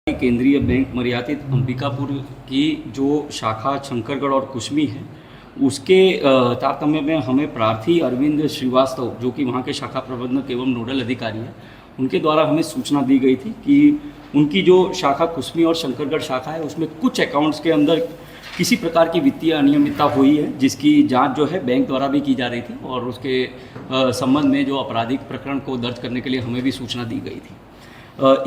केंद्रीय बैंक मर्यादित अंबिकापुर की जो शाखा शंकरगढ़ और कुश्मी है उसके तारतम्य में हमें प्रार्थी अरविंद श्रीवास्तव जो कि वहाँ के शाखा प्रबंधक एवं नोडल अधिकारी हैं, उनके द्वारा हमें सूचना दी गई थी कि उनकी जो शाखा कुश्मी और शंकरगढ़ शाखा है उसमें कुछ अकाउंट्स के अंदर किसी प्रकार की वित्तीय अनियमितता हुई है, जिसकी जांच जो है बैंक द्वारा भी की जा रही थी और उसके संबंध में जो आपराधिक प्रकरण को दर्ज करने के लिए हमें भी सूचना दी गई थी।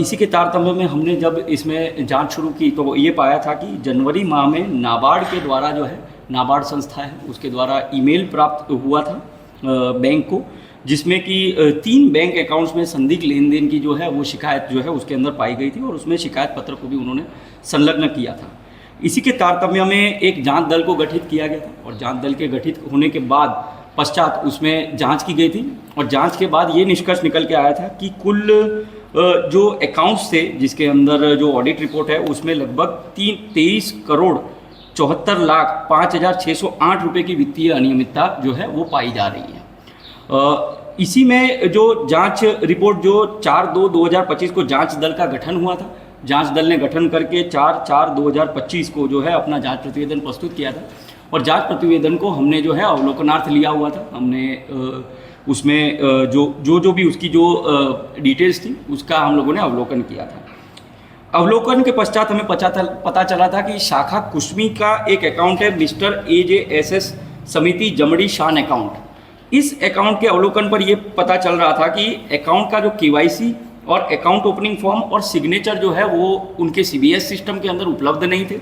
इसी के तारतम्य में हमने जब इसमें जांच शुरू की तो ये पाया था कि जनवरी माह में नाबार्ड के द्वारा जो है, नाबार्ड संस्था है उसके द्वारा ईमेल प्राप्त हुआ था बैंक को, जिसमें कि 3 बैंक अकाउंट्स में संदिग्ध लेन देन की जो है वो शिकायत जो है उसके अंदर पाई गई थी और उसमें शिकायत पत्र को भी उन्होंने संलग्न किया था। इसी के तारतम्य में एक जांच दल को गठित किया गया था और जांच दल के गठित होने के बाद पश्चात उसमें जांच की गई थी और जांच के बाद ये निष्कर्ष निकल के आया था कि कुल जो अकाउंट्स थे जिसके अंदर जो ऑडिट रिपोर्ट है उसमें लगभग 23 करोड़ 74 लाख 5,608 रुपये की वित्तीय अनियमितता जो है वो पाई जा रही है। इसी में जो जांच रिपोर्ट जो 4/2/2025 को जांच दल का गठन हुआ था, जांच दल ने गठन करके 4/4/2025 को जो है अपना जांच प्रतिवेदन प्रस्तुत किया था और जांच प्रतिवेदन को हमने जो है अवलोकनार्थ लिया हुआ था। हमने उसमें जो भी उसकी जो डिटेल्स थी उसका हम लोगों ने अवलोकन किया था। अवलोकन के पश्चात हमें पता चला था कि शाखा कुश्मी का एक अकाउंट है मिस्टर AJSS समिति जमड़ी शान अकाउंट। इस अकाउंट के अवलोकन पर यह पता चल रहा था कि अकाउंट का जो KYC और अकाउंट ओपनिंग फॉर्म और सिग्नेचर जो है वो उनके CBS सिस्टम के अंदर उपलब्ध नहीं थे।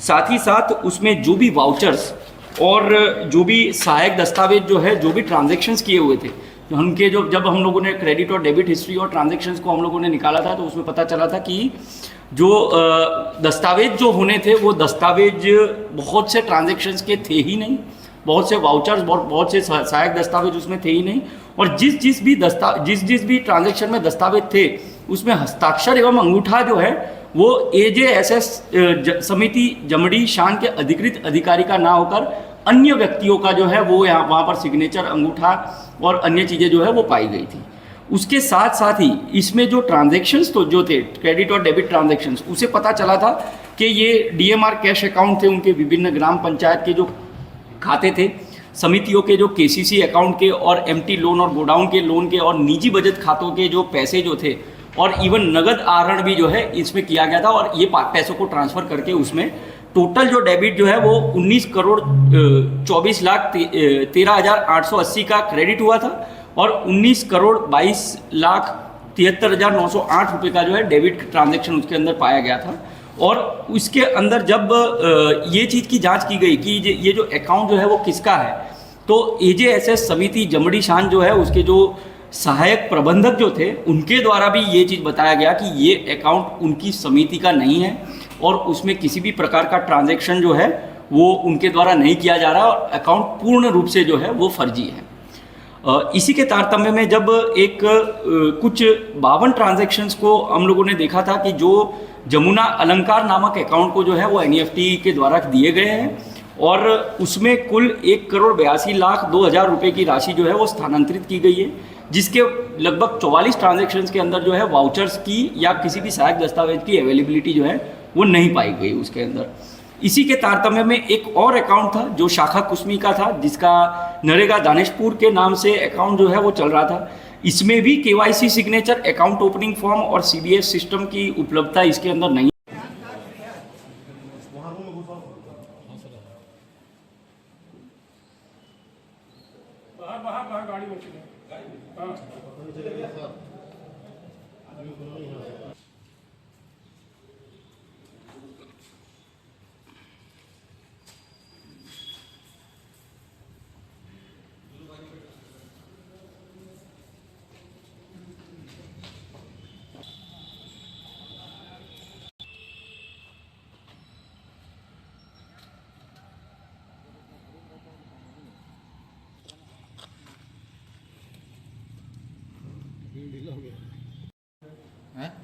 साथ ही साथ उसमें जो भी वाउचर्स और जो भी सहायक दस्तावेज जो है, जो भी ट्रांजैक्शंस किए हुए थे उनके जो जब हम लोगों ने क्रेडिट और डेबिट हिस्ट्री और ट्रांजैक्शंस को हम लोगों ने निकाला था तो उसमें पता चला था कि जो दस्तावेज जो होने थे वो दस्तावेज बहुत से ट्रांजैक्शंस के थे ही नहीं, बहुत से वाउचर्स बहुत से सहायक दस्तावेज उसमें थे ही नहीं और जिस भी ट्रांजैक्शन में दस्तावेज थे उसमें हस्ताक्षर एवं अंगूठा जो है वो AJSS समिति जमड़ी शान के अधिकृत अधिकारी का ना होकर अन्य व्यक्तियों का जो है वो वहाँ पर सिग्नेचर, अंगूठा और अन्य चीज़ें जो है वो पाई गई थी। उसके साथ साथ ही इसमें जो ट्रांजैक्शंस तो जो थे क्रेडिट और डेबिट ट्रांजैक्शंस, उसे पता चला था कि ये DMR कैश अकाउंट थे, उनके विभिन्न ग्राम पंचायत के जो खाते थे, समितियों के जो KCC अकाउंट के और MT लोन और गोडाउन के लोन के और निजी बचत खातों के जो पैसे जो थे और इवन नगद आहरण भी जो है इसमें किया गया था और ये पैसों को ट्रांसफ़र करके उसमें टोटल जो डेबिट जो है वो 19 करोड़ 24 लाख 13,880 का क्रेडिट हुआ था और 19 करोड़ 22 लाख 73,908 रुपये का जो है डेबिट ट्रांजैक्शन उसके अंदर पाया गया था। और उसके अंदर जब ये चीज़ की जांच की गई कि ये जो अकाउंट जो है वो किसका है, तो AJSS समिति जमड़ी शान जो है उसके जो सहायक प्रबंधक जो थे उनके द्वारा भी ये चीज़ बताया गया कि ये अकाउंट उनकी समिति का नहीं है और उसमें किसी भी प्रकार का ट्रांजैक्शन जो है वो उनके द्वारा नहीं किया जा रहा और अकाउंट पूर्ण रूप से जो है वो फर्जी है। इसी के तारतम्य में जब एक कुछ 52 ट्रांजैक्शंस को हम लोगों ने देखा था कि जो जमुना अलंकार नामक अकाउंट को जो है वो NEFT के द्वारा दिए गए हैं और उसमें कुल 1 करोड़ 82 लाख 2,000 रुपये की राशि जो है वो स्थानांतरित की गई है, जिसके लगभग 44 ट्रांजैक्शंस के अंदर जो है वाउचर्स की या किसी भी सहायक दस्तावेज की अवेलेबिलिटी जो है वो नहीं पाई गई उसके अंदर। इसी के तारतम्य में एक और अकाउंट था जो शाखा कुश्मी का था, जिसका नरेगा दानेशपुर के नाम से अकाउंट जो है वो चल रहा था। इसमें भी KYC signature, account opening form और CBS सिस्टम की उपलब्धता इसके अंदर नहीं।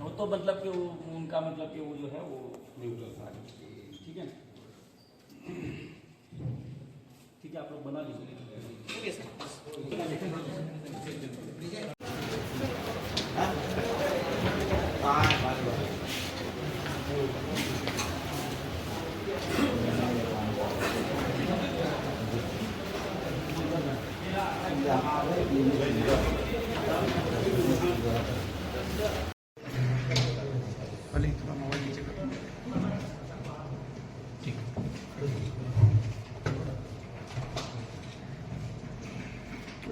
वो तो मतलब कि वो उनका मतलब कि वो जो है वो न्यूट्रल था, ठीक है, ठीक है, आप लोग बना लीजिए।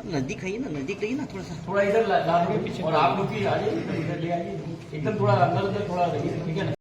नजदीक है ना, नजदीक रहिए ना थोड़ा सा। थोड़ा इधर ला दीजिए और आप लोग भी आ जाइए इधर ले आइए एकदम थोड़ा अंदर अंदर थोड़ा रहिए ठीक है ना।